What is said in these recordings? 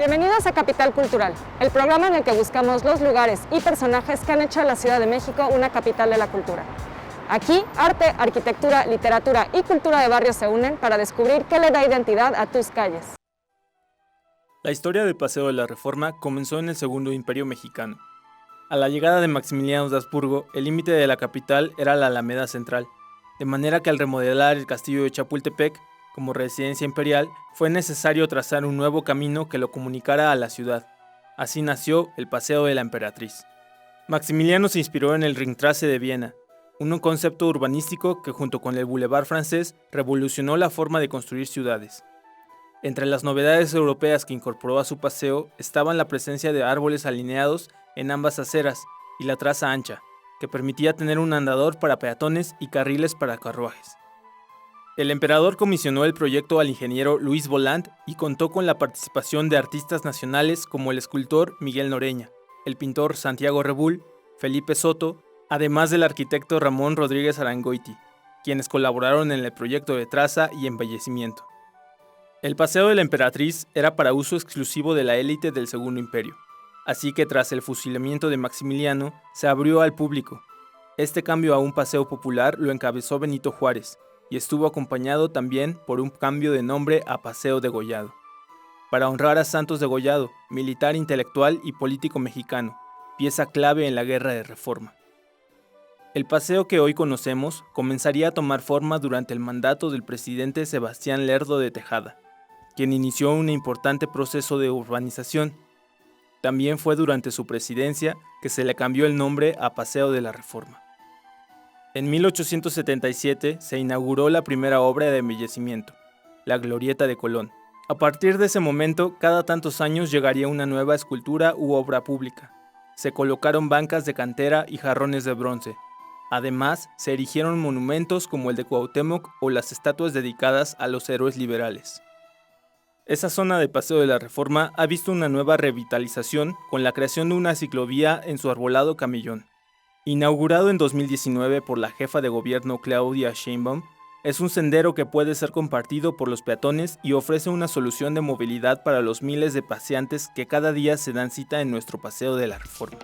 Bienvenidos a Capital Cultural, el programa en el que buscamos los lugares y personajes que han hecho a la Ciudad de México una capital de la cultura. Aquí, arte, arquitectura, literatura y cultura de barrio se unen para descubrir qué le da identidad a tus calles. La historia del Paseo de la Reforma comenzó en el Segundo Imperio Mexicano. A la llegada de Maximiliano de Habsburgo, el límite de la capital era la Alameda Central, de manera que al remodelar el castillo de Chapultepec como residencia imperial, fue necesario trazar un nuevo camino que lo comunicara a la ciudad. Así nació el Paseo de la Emperatriz. Maximiliano se inspiró en el Ringstraße de Viena, un concepto urbanístico que junto con el Boulevard francés revolucionó la forma de construir ciudades. Entre las novedades europeas que incorporó a su paseo estaban la presencia de árboles alineados en ambas aceras y la traza ancha, que permitía tener un andador para peatones y carriles para carruajes. El emperador comisionó el proyecto al ingeniero Luis Voland y contó con la participación de artistas nacionales como el escultor Miguel Noreña, el pintor Santiago Rebull, Felipe Soto, además del arquitecto Ramón Rodríguez Arangoiti, quienes colaboraron en el proyecto de traza y embellecimiento. El Paseo de la Emperatriz era para uso exclusivo de la élite del Segundo Imperio, así que tras el fusilamiento de Maximiliano se abrió al público. Este cambio a un paseo popular lo encabezó Benito Juárez, y estuvo acompañado también por un cambio de nombre a Paseo Degollado, para honrar a Santos Degollado, militar intelectual y político mexicano, pieza clave en la Guerra de Reforma. El paseo que hoy conocemos comenzaría a tomar forma durante el mandato del presidente Sebastián Lerdo de Tejada, quien inició un importante proceso de urbanización. También fue durante su presidencia que se le cambió el nombre a Paseo de la Reforma. En 1877 se inauguró la primera obra de embellecimiento, la Glorieta de Colón. A partir de ese momento, cada tantos años llegaría una nueva escultura u obra pública. Se colocaron bancas de cantera y jarrones de bronce. Además, se erigieron monumentos como el de Cuauhtémoc o las estatuas dedicadas a los héroes liberales. Esa zona de Paseo de la Reforma ha visto una nueva revitalización con la creación de una ciclovía en su arbolado camellón. Inaugurado en 2019 por la jefa de gobierno Claudia Sheinbaum, es un sendero que puede ser compartido por los peatones y ofrece una solución de movilidad para los miles de paseantes que cada día se dan cita en nuestro Paseo de la Reforma.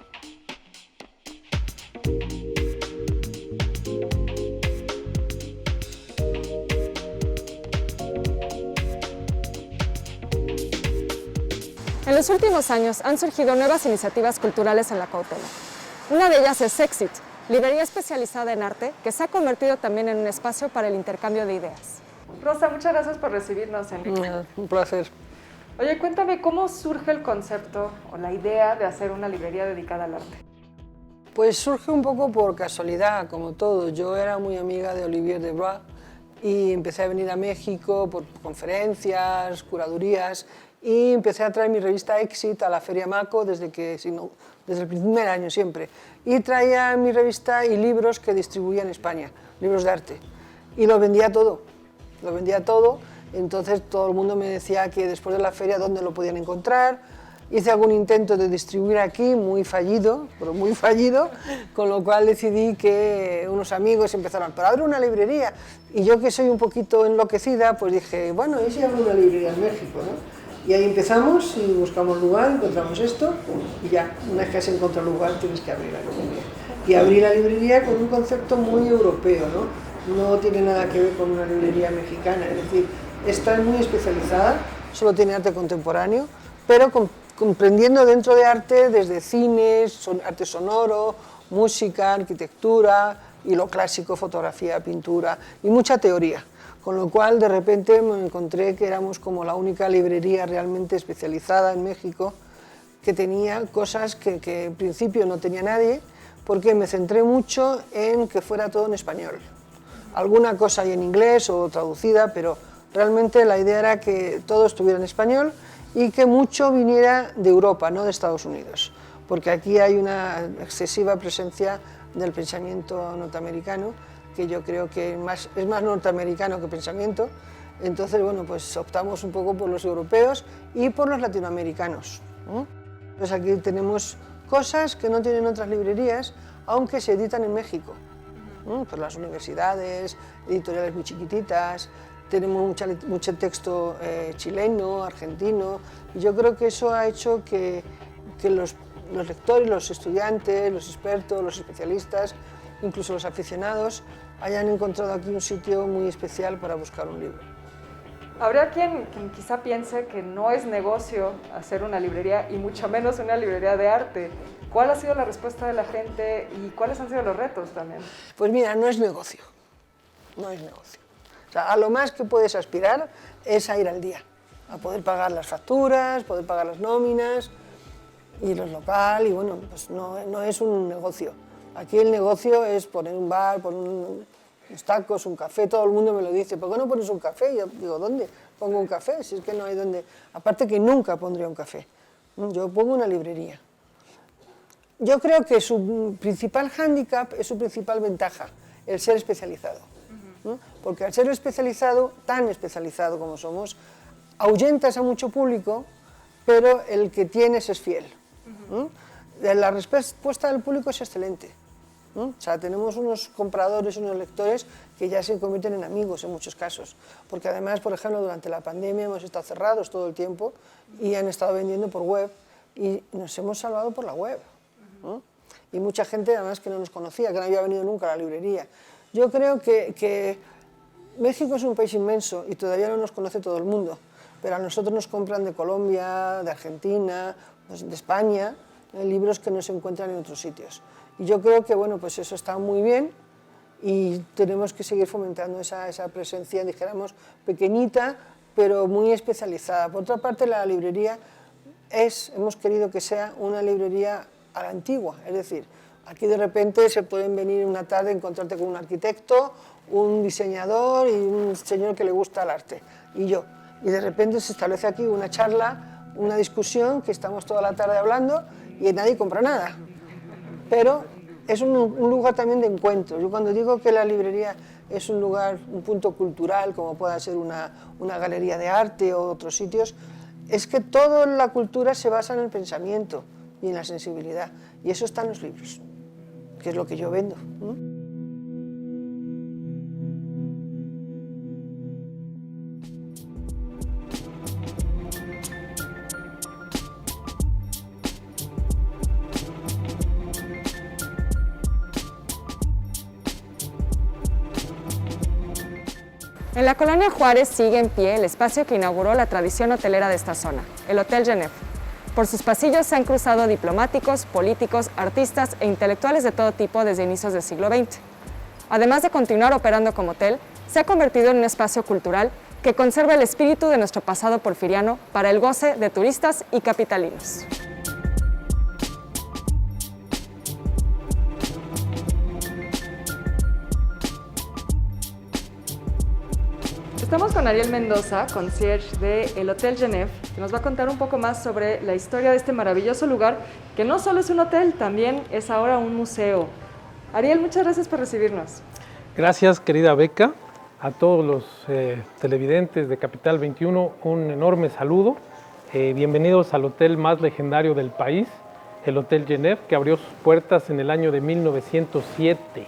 En los últimos años han surgido nuevas iniciativas culturales en la Cuauhtémoc. Una de ellas es Exit, librería especializada en arte que se ha convertido también en un espacio para el intercambio de ideas. Rosa, muchas gracias por recibirnos, Enrique. Un placer. Oye, cuéntame, ¿cómo surge el concepto o la idea de hacer una librería dedicada al arte? Pues surge un poco por casualidad, como todo. Yo era muy amiga de Olivier Debrois y empecé a venir a México por conferencias, curadurías, y empecé a traer mi revista Exit a la Feria Maco desde el primer año siempre. Y traía mi revista y libros que distribuía en España, libros de arte. Y lo vendía todo. Entonces todo el mundo me decía que después de la feria dónde lo podían encontrar. Hice algún intento de distribuir aquí, muy fallido, con lo cual decidí que unos amigos empezaron, pero abre una librería. Y yo, que soy un poquito enloquecida, pues dije, bueno, ¿y si abro una librería en México, no? Y ahí empezamos y buscamos lugar, encontramos esto y ya, una vez que has encontrado lugar tienes que abrir la librería. Y abrí la librería con un concepto muy europeo, ¿no? No tiene nada que ver con una librería mexicana, es decir, esta es muy especializada, solo tiene arte contemporáneo, pero comprendiendo dentro de arte desde cines, arte sonoro, música, arquitectura y lo clásico, fotografía, pintura y mucha teoría. Con lo cual, de repente, me encontré que éramos como la única librería realmente especializada en México que tenía cosas que en principio no tenía nadie, porque me centré mucho en que fuera todo en español. Alguna cosa hay en inglés o traducida, pero realmente la idea era que todo estuviera en español y que mucho viniera de Europa, no de Estados Unidos, porque aquí hay una excesiva presencia del pensamiento norteamericano, que yo creo que es más norteamericano que pensamiento. Entonces, bueno, pues optamos un poco por los europeos y por los latinoamericanos. Pues aquí tenemos cosas que no tienen otras librerías, aunque se editan en México, por las universidades, editoriales muy chiquititas, tenemos mucho texto chileno, argentino, y yo creo que eso ha hecho que los lectores, los estudiantes, los expertos, los especialistas, incluso los aficionados, hayan encontrado aquí un sitio muy especial para buscar un libro. Habría quien quizá piense que no es negocio hacer una librería y mucho menos una librería de arte. ¿Cuál ha sido la respuesta de la gente y cuáles han sido los retos también? Pues mira, no es negocio, no es negocio. O sea, a lo más que puedes aspirar es a ir al día, a poder pagar las facturas, poder pagar las nóminas, ir al local y bueno, pues no es un negocio. Aquí el negocio es poner un bar, poner unos tacos, un café, todo el mundo me lo dice, ¿por qué no pones un café? Yo digo, ¿dónde pongo un café? Si es que no hay dónde. Aparte que nunca pondría un café, yo pongo una librería. Yo creo que su principal hándicap es su principal ventaja, el ser especializado. Porque al ser especializado, tan especializado como somos, ahuyentas a mucho público, pero el que tienes es fiel. La respuesta del público es excelente. O sea, tenemos unos compradores, unos lectores que ya se convierten en amigos en muchos casos, porque además, por ejemplo, durante la pandemia hemos estado cerrados todo el tiempo y han estado vendiendo por web y nos hemos salvado por la web. Y mucha gente además que no nos conocía, que no había venido nunca a la librería. Yo creo que México es un país inmenso y todavía no nos conoce todo el mundo, pero a nosotros nos compran de Colombia, de Argentina, pues de España, libros que no se encuentran en otros sitios. Y yo creo que bueno, pues eso está muy bien y tenemos que seguir fomentando esa presencia, dijéramos, pequeñita, pero muy especializada. Por otra parte, la librería hemos querido que sea una librería a la antigua, es decir, aquí de repente se pueden venir una tarde a encontrarte con un arquitecto, un diseñador y un señor que le gusta el arte, y yo. Y de repente se establece aquí una charla, una discusión, que estamos toda la tarde hablando y nadie compra nada. Pero es un lugar también de encuentro. Yo cuando digo que la librería es un lugar, un punto cultural, como pueda ser una galería de arte o otros sitios, es que toda la cultura se basa en el pensamiento y en la sensibilidad. Y eso está en los libros, que es lo que yo vendo. En la colonia Juárez sigue en pie el espacio que inauguró la tradición hotelera de esta zona, el Hotel Genève. Por sus pasillos se han cruzado diplomáticos, políticos, artistas e intelectuales de todo tipo desde inicios del siglo XX. Además de continuar operando como hotel, se ha convertido en un espacio cultural que conserva el espíritu de nuestro pasado porfiriano para el goce de turistas y capitalinos. Estamos con Ariel Mendoza, concierge del Hotel Genève, que nos va a contar un poco más sobre la historia de este maravilloso lugar, que no solo es un hotel, también es ahora un museo. Ariel, muchas gracias por recibirnos. Gracias, querida Beca. A todos los televidentes de Capital 21, un enorme saludo. Bienvenidos al hotel más legendario del país, el Hotel Genève, que abrió sus puertas en el año de 1907,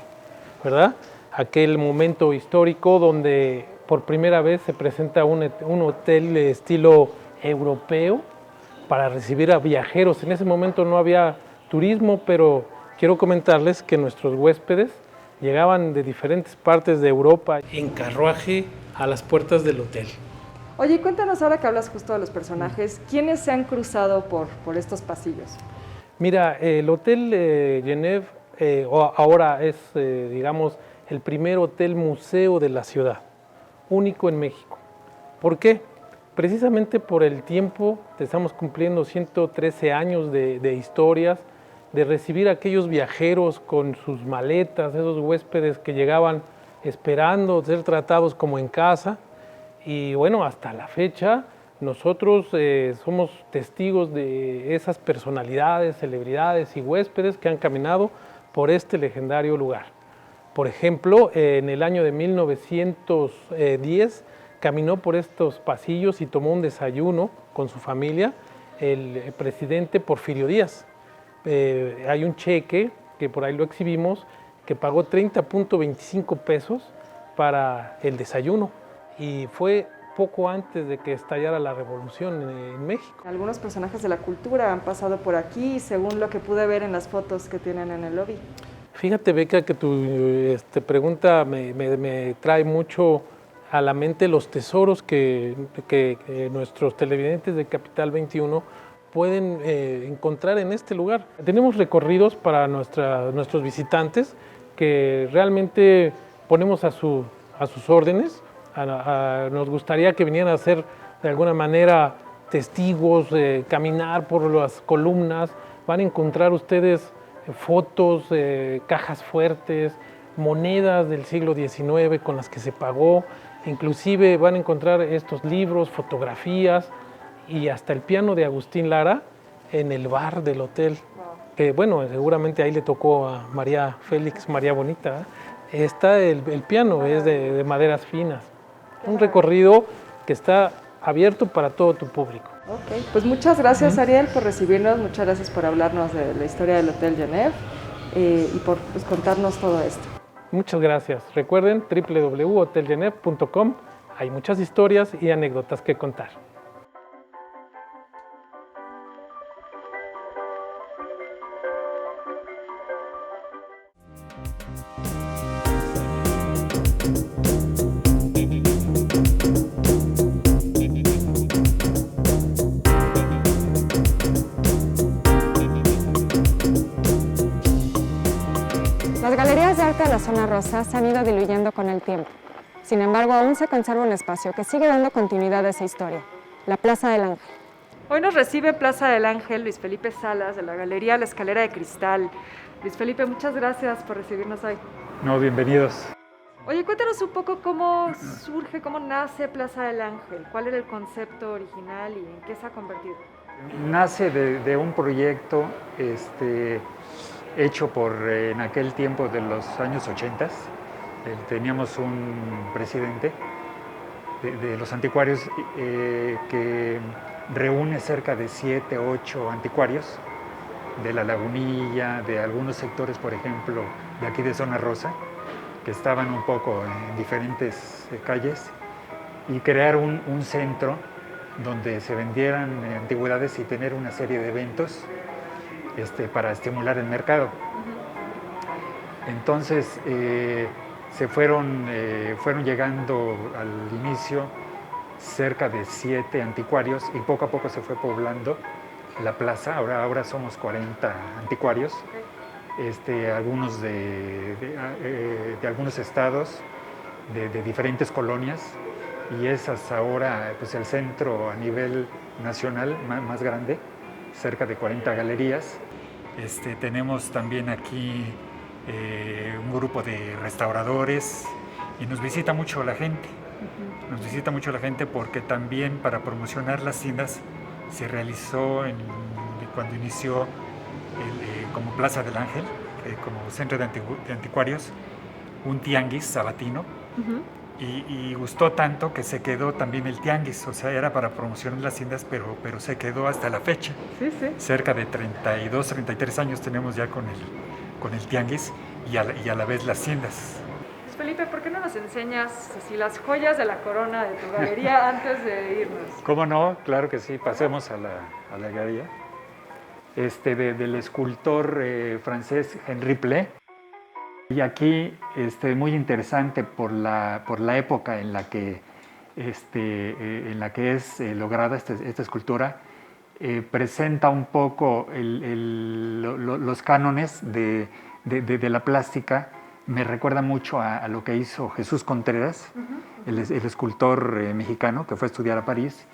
¿verdad? Aquel momento histórico donde por primera vez se presenta un hotel de estilo europeo para recibir a viajeros. En ese momento no había turismo, pero quiero comentarles que nuestros huéspedes llegaban de diferentes partes de Europa en carruaje a las puertas del hotel. Oye, cuéntanos ahora que hablas justo de los personajes, ¿quiénes se han cruzado por estos pasillos? Mira, el Hotel Genève ahora es, digamos, el primer hotel museo de la ciudad, único en México. ¿Por qué? Precisamente por el tiempo, estamos cumpliendo 113 años de historias, de recibir a aquellos viajeros con sus maletas, esos huéspedes que llegaban esperando ser tratados como en casa. Y bueno, hasta la fecha nosotros somos testigos de esas personalidades, celebridades y huéspedes que han caminado por este legendario lugar. Por ejemplo, en el año de 1910 caminó por estos pasillos y tomó un desayuno con su familia el presidente Porfirio Díaz. Hay un cheque, que por ahí lo exhibimos, que pagó 30.25 pesos para el desayuno. y fue poco antes de que estallara la revolución en México. Algunos personajes de la cultura han pasado por aquí, según lo que pude ver en las fotos que tienen en el lobby. Fíjate, Beca, que tu pregunta me trae mucho a la mente los tesoros que nuestros televidentes de Capital 21 pueden encontrar en este lugar. Tenemos recorridos para nuestros visitantes que realmente ponemos a sus órdenes. Nos gustaría que vinieran a ser de alguna manera testigos, caminar por las columnas. Van a encontrar ustedes fotos, cajas fuertes, monedas del siglo XIX con las que se pagó. Inclusive van a encontrar estos libros, fotografías y hasta el piano de Agustín Lara en el bar del hotel. Que bueno, seguramente ahí le tocó a María Félix, María Bonita. Está el piano, es de maderas finas. Un recorrido que está abierto para todo tu público. Ok, pues muchas gracias Ariel por recibirnos, muchas gracias por hablarnos de la historia del Hotel Genève y por contarnos todo esto. Muchas gracias. Recuerden www.hotelgeneve.com. Hay muchas historias y anécdotas que contar. Las galerías de arte de la zona rosa se han ido diluyendo con el tiempo. Sin embargo, aún se conserva un espacio que sigue dando continuidad a esa historia, la Plaza del Ángel. Hoy nos recibe Plaza del Ángel Luis Felipe Salas de la Galería La Escalera de Cristal. Luis Felipe, muchas gracias por recibirnos hoy. No, bienvenidos. Oye, cuéntanos un poco cómo surge, cómo nace Plaza del Ángel, cuál era el concepto original y en qué se ha convertido. Nace de un proyecto hecho por, en aquel tiempo de los años 80, teníamos un presidente de los anticuarios que reúne cerca de 7, 8 anticuarios de La Lagunilla, de algunos sectores, por ejemplo, de aquí de Zona Rosa, que estaban un poco en diferentes calles, y crear un centro donde se vendieran antigüedades y tener una serie de eventos para estimular el mercado. Entonces se fueron llegando al inicio cerca de 7 anticuarios y poco a poco se fue poblando la plaza. Ahora somos 40 anticuarios, algunos de algunos estados, de diferentes colonias, y es hasta ahora pues, el centro a nivel nacional más grande, cerca de 40 galerías. Tenemos también aquí un grupo de restauradores y nos visita mucho la gente. Nos visita mucho la gente porque también para promocionar las tiendas se realizó cuando inició como Plaza del Ángel, como centro de anticuarios, un tianguis sabatino. Y gustó tanto que se quedó también el tianguis, o sea, era para promocionar las tiendas, pero se quedó hasta la fecha. Sí, sí. Cerca de 32, 33 años tenemos ya con el tianguis y a la vez las tiendas. Felipe, ¿por qué no nos enseñas así las joyas de la corona de tu galería antes de irnos? ¿Cómo no? Claro que sí, pasemos a la galería. Del escultor francés Henri Plé. Y aquí muy interesante por la época en la que es lograda esta escultura, presenta un poco los cánones de la plástica. Me recuerda mucho a lo que hizo Jesús Contreras, el escultor mexicano que fue a estudiar a París,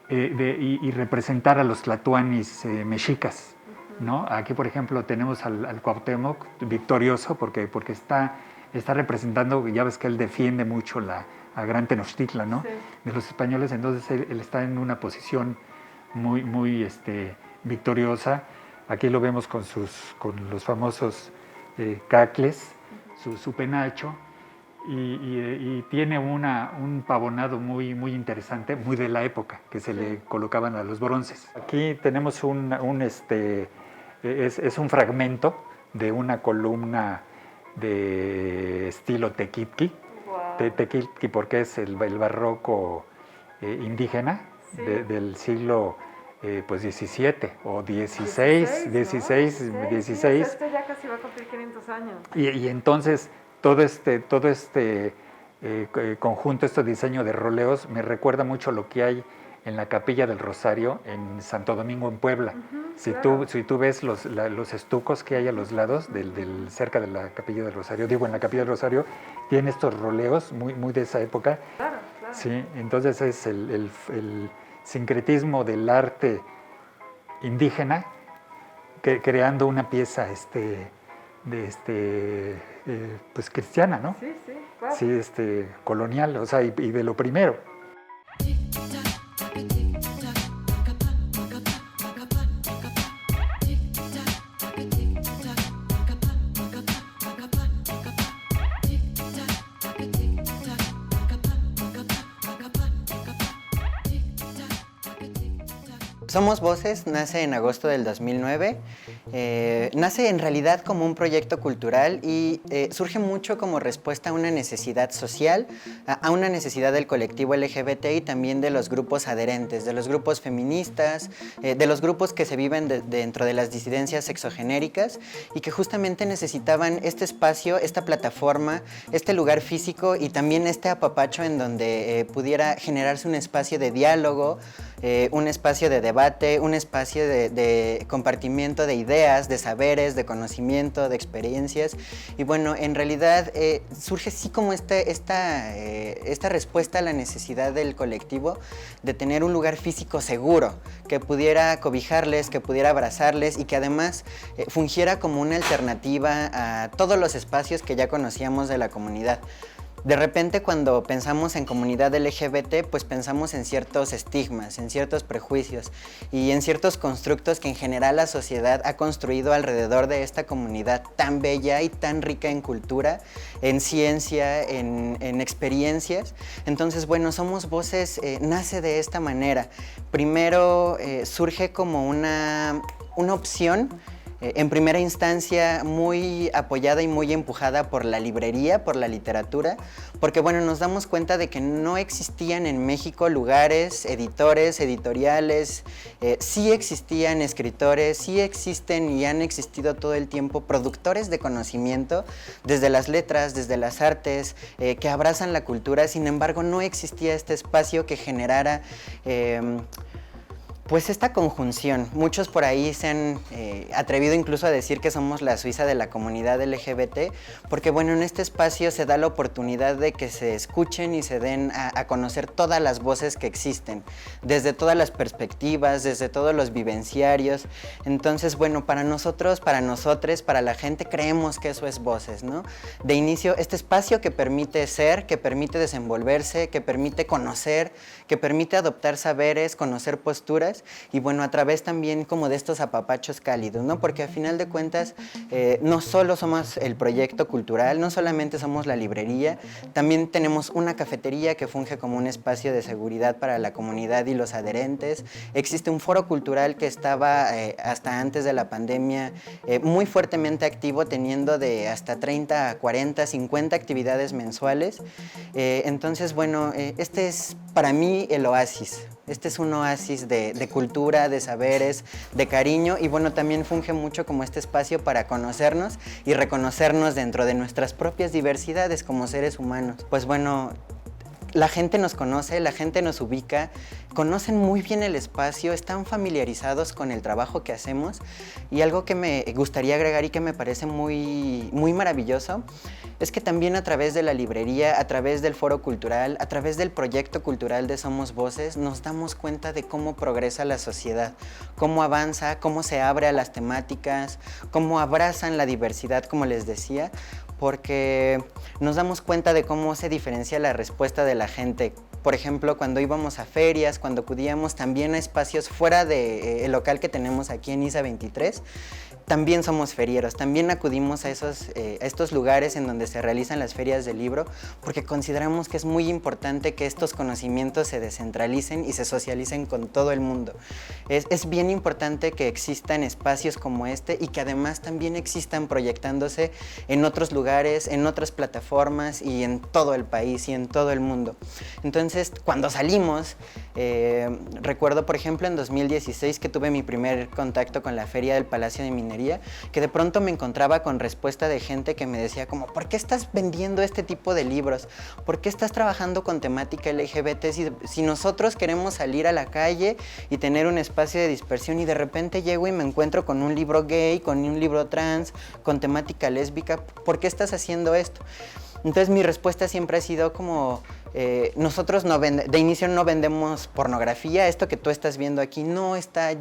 y representar a los tlatoanis mexicas, ¿no? Aquí, por ejemplo, tenemos al Cuauhtémoc victorioso porque está representando, ya ves que él defiende mucho a Gran Tenochtitlan, ¿no? Sí. De los españoles, entonces él está en una posición muy victoriosa. Aquí lo vemos con los famosos cacles, su penacho, y tiene un pavonado muy interesante, muy de la época, que se le colocaban a los bronces. Aquí tenemos es un fragmento de una columna de estilo tequitqui, Tequilqui, porque es el barroco indígena del siglo pues 17 o 16, 16. Esto ya casi va a cumplir 500 años. Y entonces todo este conjunto, este diseño de roleos me recuerda mucho lo que hay en la Capilla del Rosario en Santo Domingo, en Puebla. Si tú ves los estucos que hay a los lados cerca de la Capilla del Rosario, en la Capilla del Rosario, tiene estos roleos muy de esa época. Claro. Sí, entonces es el sincretismo del arte indígena creando una pieza pues cristiana, ¿no? Sí, claro. Sí, colonial, o sea, y de lo primero. Somos Voces nace en agosto del 2009, nace en realidad como un proyecto cultural y surge mucho como respuesta a una necesidad social, a una necesidad del colectivo LGBT y también de los grupos adherentes, de los grupos feministas, de los grupos que se viven dentro de las disidencias sexogenéricas y que justamente necesitaban este espacio, esta plataforma, este lugar físico y también este apapacho en donde pudiera generarse un espacio de diálogo, un espacio de debate, un espacio de compartimiento de ideas, de saberes, de conocimiento, de experiencias. Y bueno, en realidad surge así como esta respuesta a la necesidad del colectivo de tener un lugar físico seguro, que pudiera cobijarles, que pudiera abrazarles y que además fungiera como una alternativa a todos los espacios que ya conocíamos de la comunidad. De repente cuando pensamos en comunidad LGBT, pues pensamos en ciertos estigmas, en ciertos prejuicios y en ciertos constructos que en general la sociedad ha construido alrededor de esta comunidad tan bella y tan rica en cultura, en ciencia, en experiencias. Entonces, bueno, Somos Voces nace de esta manera. Primero surge como una opción en primera instancia muy apoyada y muy empujada por la librería, por la literatura, porque bueno, nos damos cuenta de que no existían en México lugares, editores, editoriales, sí existían escritores, sí existen y han existido todo el tiempo productores de conocimiento, desde las letras, desde las artes, que abrazan la cultura, sin embargo no existía este espacio que generara pues esta conjunción. Muchos por ahí se han atrevido incluso a decir que somos la Suiza de la comunidad LGBT, porque bueno, en este espacio se da la oportunidad de que se escuchen y se den a conocer todas las voces que existen, desde todas las perspectivas, desde todos los vivenciarios. Entonces, bueno, para nosotros, para nosotres, para la gente, creemos que eso es Voces, ¿no? De inicio, este espacio que permite ser, que permite desenvolverse, que permite conocer, que permite adoptar saberes, conocer posturas, y bueno, a través también como de estos apapachos cálidos, ¿no? Porque al final de cuentas no solo somos el proyecto cultural, no solamente somos la librería, también tenemos una cafetería que funge como un espacio de seguridad para la comunidad y los adherentes. Existe un foro cultural que estaba hasta antes de la pandemia muy fuertemente activo, teniendo de hasta 30, 40, 50 actividades mensuales. Entonces, bueno, este es para mí el oasis. Este es un oasis de cultura, de saberes, de cariño y bueno, también funge mucho como este espacio para conocernos y reconocernos dentro de nuestras propias diversidades como seres humanos. Pues bueno, la gente nos conoce, la gente nos ubica, conocen muy bien el espacio, están familiarizados con el trabajo que hacemos y algo que me gustaría agregar y que me parece muy maravilloso es que también a través de la librería, a través del foro cultural, a través del proyecto cultural de Somos Voces, nos damos cuenta de cómo progresa la sociedad, cómo avanza, cómo se abre a las temáticas, cómo abrazan la diversidad, como les decía, porque nos damos cuenta de cómo se diferencia la respuesta de la gente por ejemplo, cuando íbamos a ferias, cuando acudíamos también a espacios fuera del local que tenemos aquí en ISA 23, también somos ferieros, también acudimos a estos lugares en donde se realizan las ferias del libro, porque consideramos que es muy importante que estos conocimientos se descentralicen y se socialicen con todo el mundo. Es bien importante que existan espacios como este y que además también existan proyectándose en otros lugares, en otras plataformas y en todo el país y en todo el mundo. Entonces, cuando salimos, recuerdo por ejemplo en 2016 que tuve mi primer contacto con la Feria del Palacio de Minería, que de pronto me encontraba con respuesta de gente que me decía como, ¿por qué estás vendiendo este tipo de libros? ¿Por qué estás trabajando con temática LGBT si nosotros queremos salir a la calle y tener un espacio de dispersión y de repente llego y me encuentro con un libro gay, con un libro trans, con temática lésbica? ¿Por qué estás haciendo esto? Entonces mi respuesta siempre ha sido como, nosotros de inicio no vendemos pornografía, esto que tú estás viendo aquí no está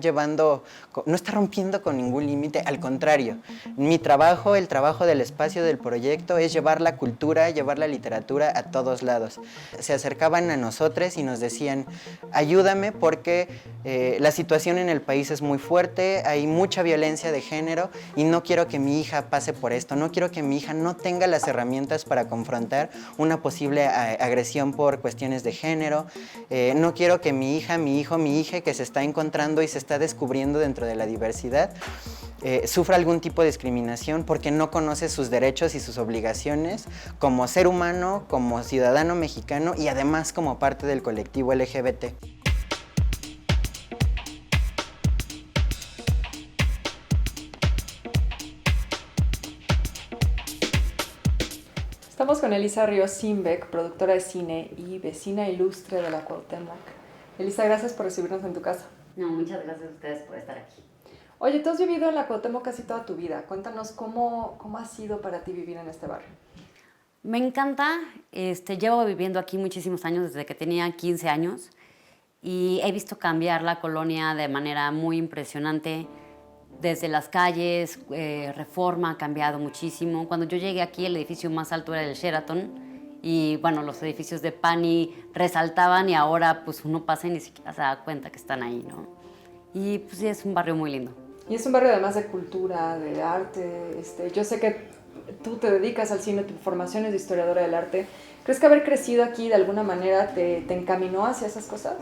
rompiendo con ningún límite, al contrario. Mi trabajo, el trabajo del espacio del proyecto es llevar la cultura, llevar la literatura a todos lados. Se acercaban a nosotros y nos decían, ayúdame porque la situación en el país es muy fuerte, hay mucha violencia de género y no quiero que mi hija pase por esto, no quiero que mi hija no tenga las herramientas para confrontar una posible agresión por cuestiones de género. No quiero que mi hija, mi hijo, mi hija que se está encontrando y se está descubriendo dentro de la diversidad sufra algún tipo de discriminación porque no conoce sus derechos y sus obligaciones como ser humano, como ciudadano mexicano y además como parte del colectivo LGBT. Estamos con Elisa Ríos Simbeck, productora de cine y vecina ilustre de la Cuauhtémoc. Elisa, gracias por recibirnos en tu casa. No, muchas gracias a ustedes por estar aquí. Oye, tú has vivido en la Cuauhtémoc casi toda tu vida. Cuéntanos cómo ha sido para ti vivir en este barrio. Me encanta, llevo viviendo aquí muchísimos años, desde que tenía 15 años, y he visto cambiar la colonia de manera muy impresionante. Desde las calles, Reforma ha cambiado muchísimo. Cuando yo llegué aquí, el edificio más alto era el Sheraton y bueno, los edificios de Pani resaltaban y ahora pues uno pasa y ni siquiera se da cuenta que están ahí, ¿no? Y pues sí, es un barrio muy lindo. Y es un barrio además de cultura, de arte. Yo sé que tú te dedicas al cine, tu formación es de historiadora del arte. ¿Crees que haber crecido aquí de alguna manera te encaminó hacia esas cosas?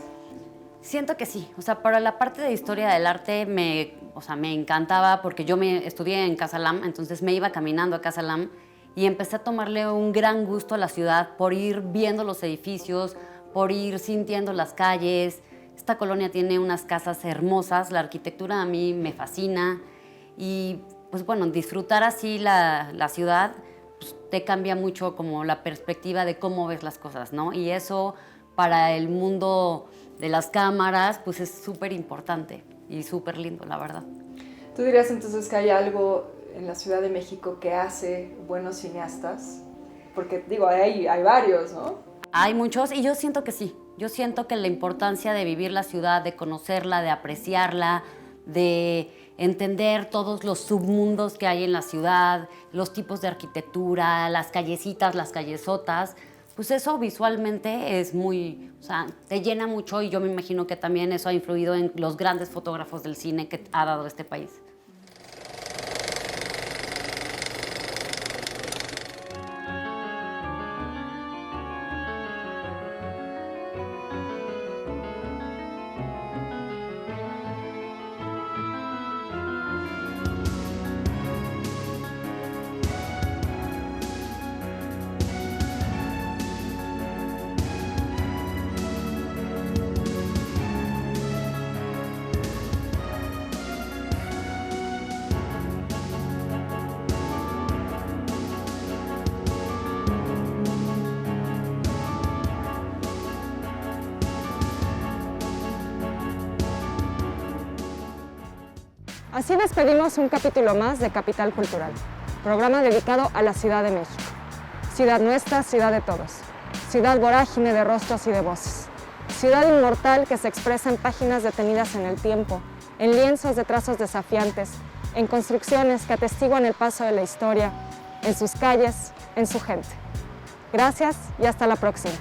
Siento que sí. O sea, para la parte de historia del arte me encantaba porque yo estudié en Casa Lam, entonces me iba caminando a Casa Lam y empecé a tomarle un gran gusto a la ciudad por ir viendo los edificios, por ir sintiendo las calles. Esta colonia tiene unas casas hermosas, la arquitectura a mí me fascina y pues bueno, disfrutar así la ciudad pues, te cambia mucho como la perspectiva de cómo ves las cosas, ¿no? Y eso para el mundo de las cámaras pues es súper importante y súper lindo, la verdad. ¿Tú dirías entonces que hay algo en la Ciudad de México que hace buenos cineastas? Porque digo, hay varios, ¿no? Hay muchos y yo siento que sí. Yo siento que la importancia de vivir la ciudad, de conocerla, de apreciarla, de entender todos los submundos que hay en la ciudad, los tipos de arquitectura, las callecitas, las callezotas, pues eso visualmente es muy, o sea, te llena mucho y yo me imagino que también eso ha influido en los grandes fotógrafos del cine que ha dado este país. Así despedimos un capítulo más de Capital Cultural, programa dedicado a la Ciudad de México. Ciudad nuestra, ciudad de todos. Ciudad vorágine de rostros y de voces. Ciudad inmortal que se expresa en páginas detenidas en el tiempo, en lienzos de trazos desafiantes, en construcciones que atestiguan el paso de la historia, en sus calles, en su gente. Gracias y hasta la próxima.